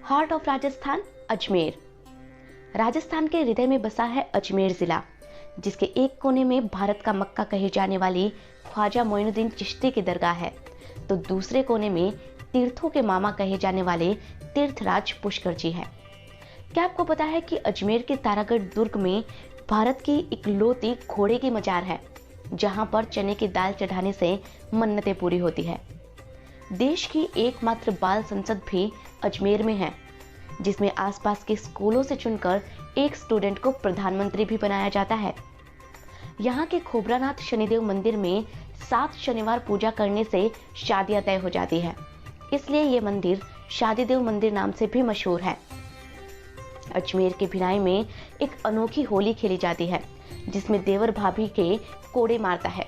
Heart of Rajasthan Ajmer. Rajasthan के हृदय में बसा है अजमेर जिला, जिसके एक कोने में भारत का मक्का कही जाने वाली ख्वाजा मोइनुद्दीन चिश्ती की दरगाह है, तो दूसरे कोने में तीर्थों के मामा कहे जाने वाले तीर्थराज पुष्कर जी है। क्या आपको पता है कि अजमेर के तारागढ़ दुर्ग में भारत की इकलौती घोड़े की मजार है, जहां पर चने की दाल चढ़ाने से मन्नतें पूरी होती है। देश की एकमात्र बाल संसद भी अजमेर में है, जिसमें आसपास के स्कूलों से चुनकर एक स्टूडेंट को प्रधानमंत्री भी बनाया जाता है। यहाँ के खोबरानाथ शनिदेव मंदिर में 7 शनिवार पूजा करने से शादियां तय हो जाती है, इसलिए ये मंदिर शादीदेव मंदिर नाम से भी मशहूर है। अजमेर के भिलाई में एक अनोखी होली खेली जाती है, जिसमें देवर भाभी के कोड़े मारता है।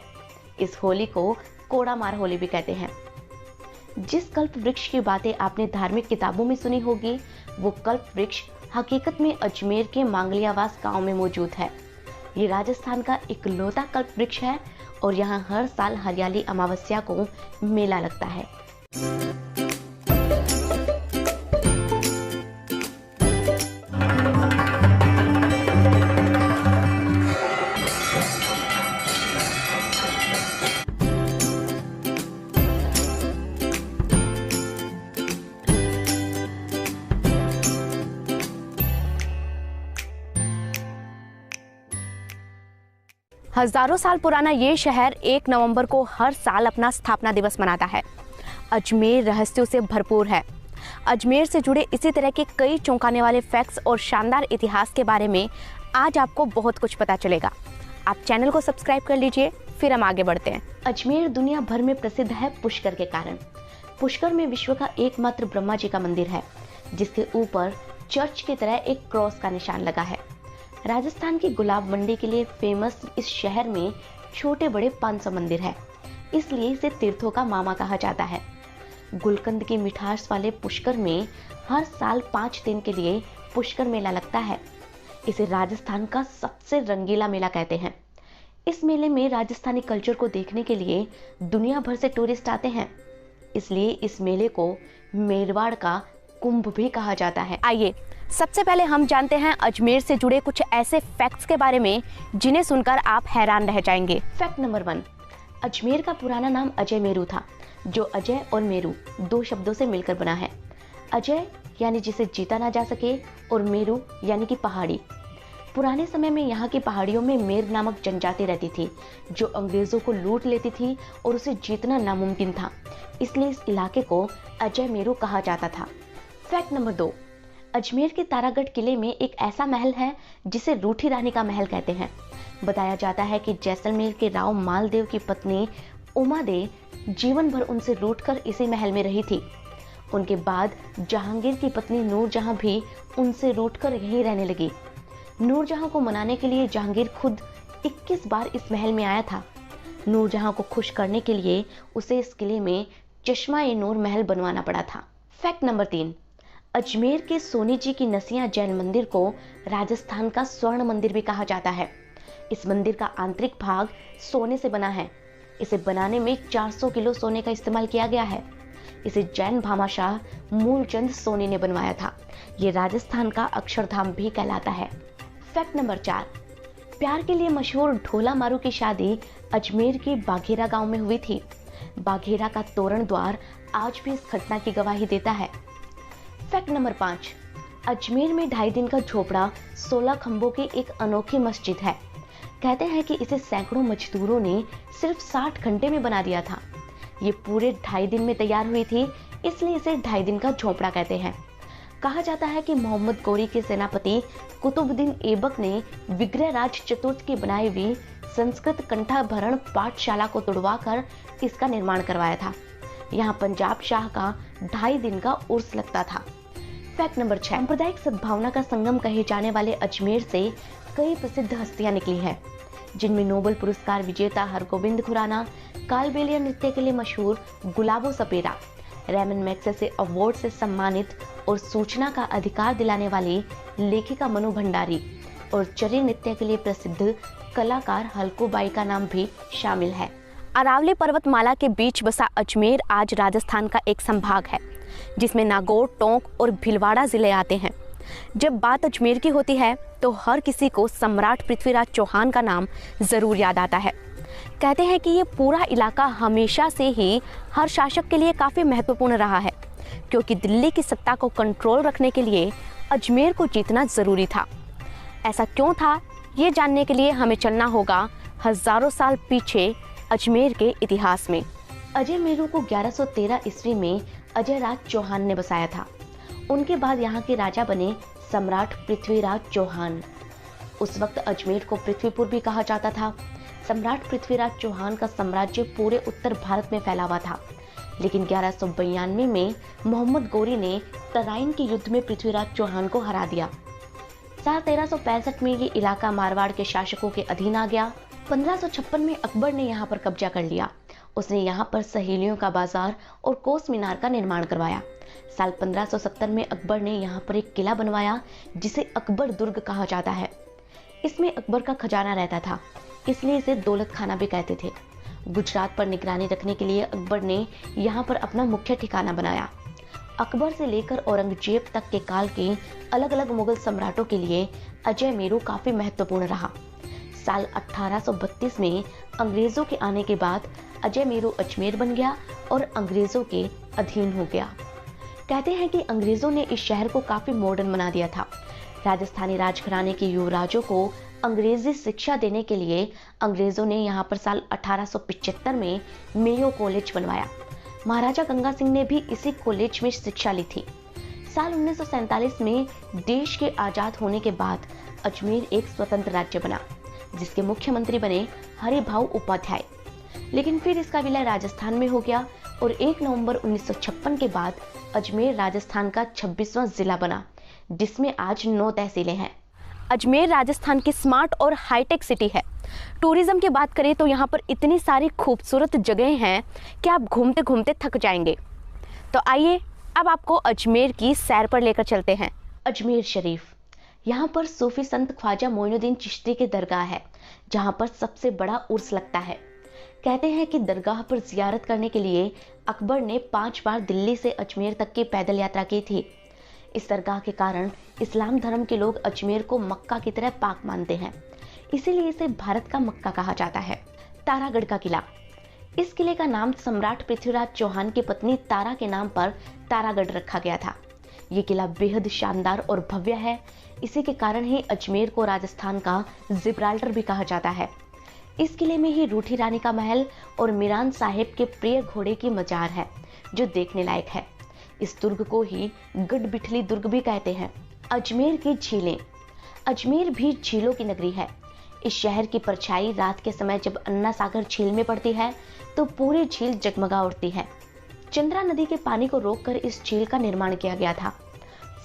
इस होली को कोड़ा मार होली भी कहते हैं। जिस कल्प वृक्ष की बातें आपने धार्मिक किताबों में सुनी होगी, वो कल्प वृक्ष हकीकत में अजमेर के मांगलियावास गांव में मौजूद है। ये राजस्थान का इकलौता कल्प वृक्ष है और यहाँ हर साल हरियाली अमावस्या को मेला लगता है। हजारों साल पुराना ये शहर 1 नवंबर को हर साल अपना स्थापना दिवस मनाता है। अजमेर रहस्यों से भरपूर है। अजमेर से जुड़े इसी तरह के कई चौंकाने वाले फैक्ट्स और शानदार इतिहास के बारे में आज आपको बहुत कुछ पता चलेगा। आप चैनल को सब्सक्राइब कर लीजिए, फिर हम आगे बढ़ते हैं। अजमेर दुनिया भर में प्रसिद्ध है पुष्कर के कारण। पुष्कर में विश्व का एकमात्र ब्रह्मा जी का मंदिर है, जिसके ऊपर चर्च की तरह एक क्रॉस का निशान लगा है। राजस्थान की गुलाब मंडी के लिए फेमस इस शहर में छोटे बड़े 500 मंदिर है, इसलिए इसे तीर्थों का मामा कहा जाता है। गुलकंद की मिठास वाले पुष्कर में हर साल 5 दिन के लिए पुष्कर मेला लगता है। इसे राजस्थान का सबसे रंगीला मेला कहते हैं। इस मेले में राजस्थानी कल्चर को देखने के लिए दुनिया भर से टूरिस्ट आते हैं, इसलिए इस मेले को मेरवाड़ का कुंभ भी कहा जाता है। आइए सबसे पहले हम जानते हैं अजमेर से जुड़े कुछ ऐसे फैक्ट्स के बारे में जिन्हें सुनकर आप हैरान रह जाएंगे। फैक्ट नंबर 1, अजमेर का पुराना नाम अजय मेरू था, जो अजय और मेरू 2 शब्दों से मिलकर बना है। अजय यानी जिसे जीता ना जा सके, और मेरू यानी कि पहाड़ी। पुराने समय में यहाँ की पहाड़ियों में मेर नामक जनजाति रहती थी, जो अंग्रेजों को लूट लेती थी और उसे जीतना नामुमकिन था, इसलिए इस इलाके को अजय मेरू कहा जाता था। फैक्ट नंबर 2, अजमेर के तारागढ़ किले में एक ऐसा महल है जिसे रूठी रानी का महल कहते हैं। बताया जाता है कि जैसलमेर के राव मालदेव की पत्नी उमा दे जीवन भर उनसे रूठकर इसी महल में रही थी। उनके बाद जहांगीर की पत्नी नूरजहां भी उनसे रूठकर यहीं रहने लगी। नूरजहां को मनाने के लिए जहांगीर खुद 21 बार इस महल में आया था। नूरजहां को खुश करने के लिए उसे इस किले में चश्मा-ए-नूर महल बनवाना पड़ा था। फैक्ट नंबर 3, अजमेर के सोनी जी की नसिया जैन मंदिर को राजस्थान का स्वर्ण मंदिर भी कहा जाता है। इस मंदिर का आंतरिक भाग सोने से बना है। इसे बनाने में 400 किलो सोने का इस्तेमाल किया गया है। इसे जैन भामाशाह मूलचंद सोनी ने बनवाया था। ये राजस्थान का अक्षरधाम भी कहलाता है। फैक्ट नंबर 4, प्यार के लिए मशहूर ढोला मारू की शादी अजमेर के बाघेरा गांव में हुई थी। बाघेरा का तोरण द्वार आज भी इस घटना की गवाही देता है। फैक्ट नंबर 5, अजमेर में 2.5 दिन का झोपड़ा 16 खंभों की एक अनोखी मस्जिद है। कहते हैं कि इसे सैकड़ों मजदूरों ने सिर्फ 60 घंटे में बना दिया था। ये पूरे 2.5 दिन में तैयार हुई थी, इसलिए इसे 2.5 दिन का झोपड़ा कहते हैं। कहा जाता है कि मोहम्मद गौरी के सेनापति कुतुबुद्दीन ऐबक ने विग्रहराज चतुर्थ की बनाई हुई संस्कृत कंठाभरण पाठशाला को तुड़वाकर इसका निर्माण करवाया था। यहाँ पंजाब शाह का 2.5 दिन का उर्स लगता था। फैक्ट नंबर 6, सांप्रदायिक सद्भावना का संगम कहे जाने वाले अजमेर से कई प्रसिद्ध हस्तियां निकली हैं, जिनमें नोबेल पुरस्कार विजेता हरगोविंद खुराना, कालबेलिया नृत्य के लिए मशहूर Gulabo Sapera, Ramon Magsaysay award से सम्मानित और सूचना का अधिकार दिलाने वाली लेखिका मनु भंडारी और चरी नृत्य के लिए प्रसिद्ध कलाकार हल्कूबाई का नाम भी शामिल है। अरावली पर्वतमाला के बीच बसा अजमेर आज राजस्थान का एक संभाग है। जिसमें नागौर, टोंक और भीलवाड़ा जिले आते हैं। जब बात अजमेर की होती है तो हर किसी को सम्राट पृथ्वीराज चौहान का नाम ज़रूर याद आता है। कहते हैं कि ये पूरा इलाका हमेशा से ही हर शासक के लिए काफ़ी महत्वपूर्ण रहा है, क्योंकि दिल्ली की सत्ता को कंट्रोल रखने के लिए अजमेर को जीतना ज़रूरी था। ऐसा क्यों था, ये जानने के लिए हमें चलना होगा हज़ारों साल पीछे अजमेर के इतिहास में। अजयमेरू को 1113 ईस्वी में अजय राज चौहान ने बसाया था। उनके बाद यहाँ के राजा बने सम्राट पृथ्वीराज चौहान। उस वक्त अजमेर को पृथ्वीपुर भी कहा जाता था। सम्राट पृथ्वीराज चौहान का साम्राज्य पूरे उत्तर भारत में फैला हुआ था, लेकिन 1192 में मोहम्मद गोरी ने तराइन के युद्ध में पृथ्वीराज चौहान को हरा दिया। साल 1365 में ये इलाका मारवाड़ के शासकों के अधीन आ गया। 1556 में अकबर ने यहाँ पर कब्जा कर लिया। उसने यहाँ पर सहेलियों का बाजार और कोस मीनार का निर्माण करवाया। साल 1570 में अकबर ने यहाँ पर एक किला बनवाया जिसे अकबर दुर्ग कहा जाता है। इसमें अकबर का खजाना रहता था, इसलिए इसे दौलत खाना भी कहते थे। गुजरात पर निगरानी रखने के लिए अकबर ने यहाँ पर अपना मुख्य ठिकाना बनाया। अकबर से लेकर औरंगजेब तक के काल के अलग अलग मुगल सम्राटों के लिए अजयमेरू काफी महत्वपूर्ण रहा। साल 1832 में अंग्रेजों के आने के बाद अजयमेरू अजमेर बन गया और अंग्रेजों के अधीन हो गया। कहते हैं कि अंग्रेजों ने इस शहर को काफी मॉडर्न बना दिया था। राजस्थानी राजघराने के युवराजों को अंग्रेजी शिक्षा देने के लिए अंग्रेजों ने यहाँ पर साल 1875 में मेयो कॉलेज बनवाया। महाराजा गंगा सिंह ने भी इसी कॉलेज में शिक्षा ली थी। साल 1947 में देश के आजाद होने के बाद अजमेर एक स्वतंत्र राज्य बना, जिसके मुख्यमंत्री बने हरिभाऊ उपाध्याय। लेकिन फिर इसका विलय राजस्थान में हो गया और 1 नवंबर 1956 के बाद अजमेर राजस्थान का 26वां जिला बना, जिसमें आज 9 तहसीलें हैं। अजमेर राजस्थान की स्मार्ट और हाईटेक सिटी है। टूरिज्म की बात करें तो यहाँ पर इतनी सारी खूबसूरत जगह हैं कि आप घूमते घूमते थक जाएंगे। तो आइए अब आपको अजमेर की सैर पर लेकर चलते हैं। अजमेर शरीफ, यहाँ पर सूफी संत ख्वाजा मोइनुद्दीन चिश्ती की दरगाह है, जहाँ पर सबसे बड़ा उर्स लगता है। कहते हैं कि दरगाह पर जियारत करने के लिए अकबर ने 5 बार दिल्ली से अजमेर तक की पैदल यात्रा की थी। इस दरगाह के कारण इस्लाम धर्म के लोग अजमेर को मक्का की तरह पाक मानते हैं, इसीलिए इसे भारत का मक्का कहा जाता है। तारागढ़ का किला, इस किले का नाम सम्राट पृथ्वीराज चौहान की पत्नी तारा के नाम पर तारागढ़ रखा गया था। ये किला बेहद शानदार और भव्य है। इसी के कारण ही अजमेर को राजस्थान का जिब्राल्टर भी कहा जाता है। इस किले में ही रूठी रानी का महल और मीरान साहिब के प्रिय घोड़े की मजार है, जो देखने लायक है। इस दुर्ग को ही गढ़बिठली दुर्ग भी कहते हैं। अजमेर की झीलें, अजमेर भी झीलों की नगरी है। इस शहर की परछाई रात के समय जब अन्ना सागर झील में पड़ती है तो पूरी झील जगमगा उठती है। चंद्रा नदी के पानी को रोककर इस झील का निर्माण किया गया था।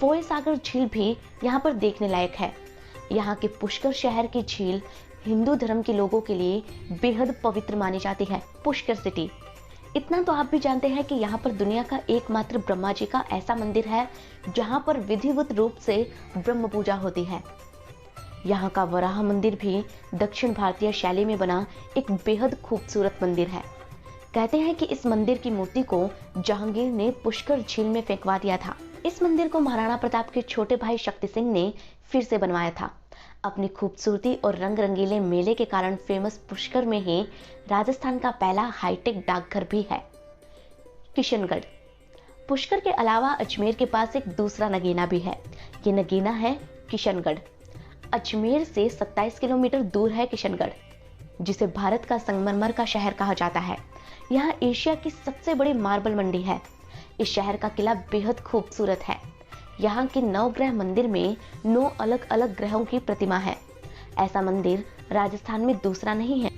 फोय सागर झील भी यहाँ पर देखने लायक है। यहाँ के पुष्कर शहर की झील हिंदू धर्म के लोगों के लिए बेहद पवित्र मानी जाती है। पुष्कर सिटी, इतना तो आप भी जानते हैं कि यहाँ पर दुनिया का एकमात्र ब्रह्मा जी का ऐसा मंदिर है जहाँ पर विधिवत रूप से ब्रह्म पूजा होती है। यहाँ का वराह मंदिर भी दक्षिण भारतीय शैली में बना एक बेहद खूबसूरत मंदिर है। कहते हैं कि इस मंदिर की मूर्ति को जहांगीर ने पुष्कर झील में फेंकवा दिया था। इस मंदिर को महाराणा प्रताप के छोटे भाई शक्ति सिंह ने फिर से बनवाया था। अपनी खूबसूरती और रंग रंगीले मेले के कारण फेमस पुष्कर में ही राजस्थान का पहला हाईटेक डाकघर भी है। किशनगढ़, पुष्कर के अलावा अजमेर के पास एक दूसरा नगीना भी है। ये नगीना है किशनगढ़। अजमेर से 27 किलोमीटर दूर है किशनगढ़, जिसे भारत का संगमरमर का शहर कहा जाता है। यहाँ एशिया की सबसे बड़ी मार्बल मंडी है। इस शहर का किला बेहद खूबसूरत है। यहाँ के 9 ग्रह मंदिर में 9 अलग अलग ग्रहों की प्रतिमा है। ऐसा मंदिर राजस्थान में दूसरा नहीं है।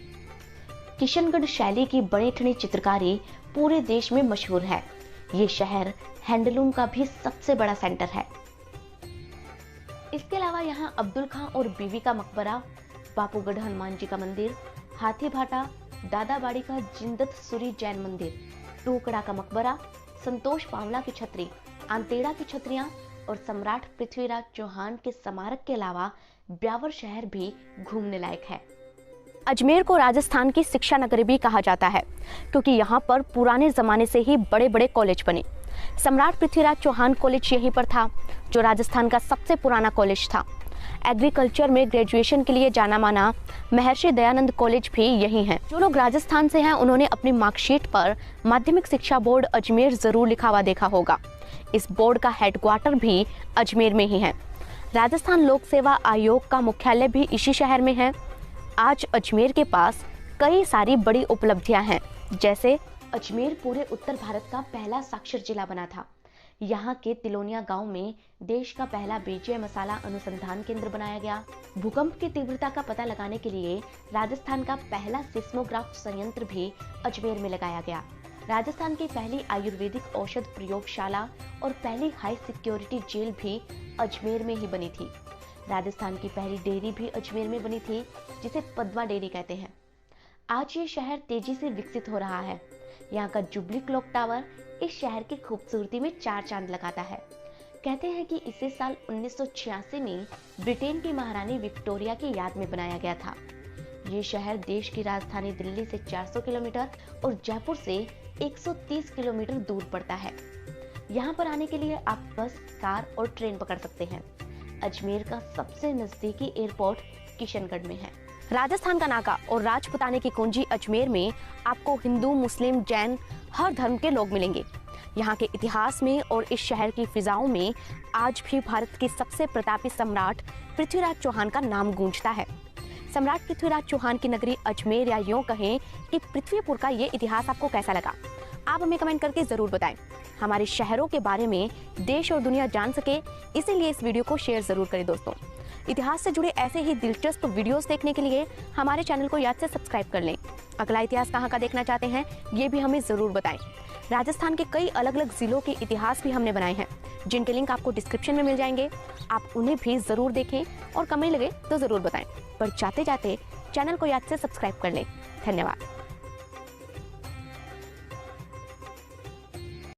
किशनगढ़ शैली की बड़ी ठनी चित्रकारी पूरे देश में मशहूर है। ये शहर हैंडलूम का भी सबसे बड़ा सेंटर है। इसके अलावा यहाँ अब्दुल खां और बीवी का मकबरा, बापूगढ़ हनुमान जी का मंदिर, हाथी भाटा, दादाबाड़ी का जिंदत सूरी जैन मंदिर, टूकड़ा का मकबरा, संतोष पावला की छतरी, आंतेड़ा की छतरियां और सम्राट पृथ्वीराज चौहान के स्मारक के अलावा ब्यावर शहर भी घूमने लायक है। अजमेर को राजस्थान की शिक्षा नगरी भी कहा जाता है, क्योंकि यहाँ पर पुराने जमाने से ही बड़े बड़े कॉलेज बने। सम्राट पृथ्वीराज चौहान कॉलेज यहीं पर था, जो राजस्थान का सबसे पुराना कॉलेज था। एग्रीकल्चर में ग्रेजुएशन के लिए जाना माना महर्षि दयानंद कॉलेज भी यहीं है। जो लोग राजस्थान से हैं उन्होंने अपनी मार्कशीट पर माध्यमिक शिक्षा बोर्ड अजमेर जरूर लिखा हुआ देखा होगा। इस बोर्ड का हेडक्वार्टर भी अजमेर में ही है। राजस्थान लोक सेवा आयोग का मुख्यालय भी इसी शहर में है। आज अजमेर के पास कई सारी बड़ी उपलब्धियां हैं, जैसे अजमेर पूरे उत्तर भारत का पहला साक्षर जिला बना था। यहाँ के तिलोनिया गांव में देश का पहला बीजीय मसाला अनुसंधान केंद्र बनाया गया। भूकंप की तीव्रता का पता लगाने के लिए राजस्थान का पहला सिस्मोग्राफ संयंत्र भी अजमेर में लगाया गया। राजस्थान की पहली आयुर्वेदिक औषध प्रयोगशाला और पहली हाई सिक्योरिटी जेल भी अजमेर में ही बनी थी। राजस्थान की पहली डेयरी भी अजमेर में बनी थी, जिसे पद्मा डेयरी कहते हैं। आज ये शहर तेजी से विकसित हो रहा है। यहाँ का जुबली क्लॉक टावर इस शहर की खूबसूरती में 4 चांद लगाता है। कहते हैं कि इसे साल 1986 में ब्रिटेन की महारानी विक्टोरिया की याद में बनाया गया था। ये शहर देश की राजधानी दिल्ली से 400 किलोमीटर और जयपुर से 130 किलोमीटर दूर पड़ता है। यहाँ पर आने के लिए आप बस, कार और ट्रेन पकड़ सकते हैं। अजमेर का सबसे नजदीकी एयरपोर्ट किशनगढ़ में है। राजस्थान का नाका और राजपुताने की कुंजी अजमेर में आपको हिंदू, मुस्लिम, जैन हर धर्म के लोग मिलेंगे। यहाँ के इतिहास में और इस शहर की फिजाओं में आज भी भारत के सबसे प्रतापी सम्राट पृथ्वीराज चौहान का नाम गूंजता है। सम्राट पृथ्वीराज चौहान की नगरी अजमेर, या यूं कहें कि पृथ्वीपुर का ये इतिहास आपको कैसा लगा, आप हमें कमेंट करके जरूर बताएं। हमारे शहरों के बारे में देश और दुनिया जान सके, इसीलिए इस वीडियो को शेयर जरूर करें दोस्तों। इतिहास से जुड़े ऐसे ही दिलचस्प वीडियोस देखने के लिए हमारे चैनल को याद से सब्सक्राइब कर लें। अगला इतिहास कहाँ का देखना चाहते हैं, ये भी हमें जरूर बताएं। राजस्थान के कई अलग अलग जिलों के इतिहास भी हमने बनाए हैं, जिनके लिंक आपको डिस्क्रिप्शन में मिल जाएंगे। आप उन्हें भी जरूर देखें और कमेंट लगे तो जरूर बताएं। पर जाते जाते चैनल को याद से सब्सक्राइब कर लें। धन्यवाद।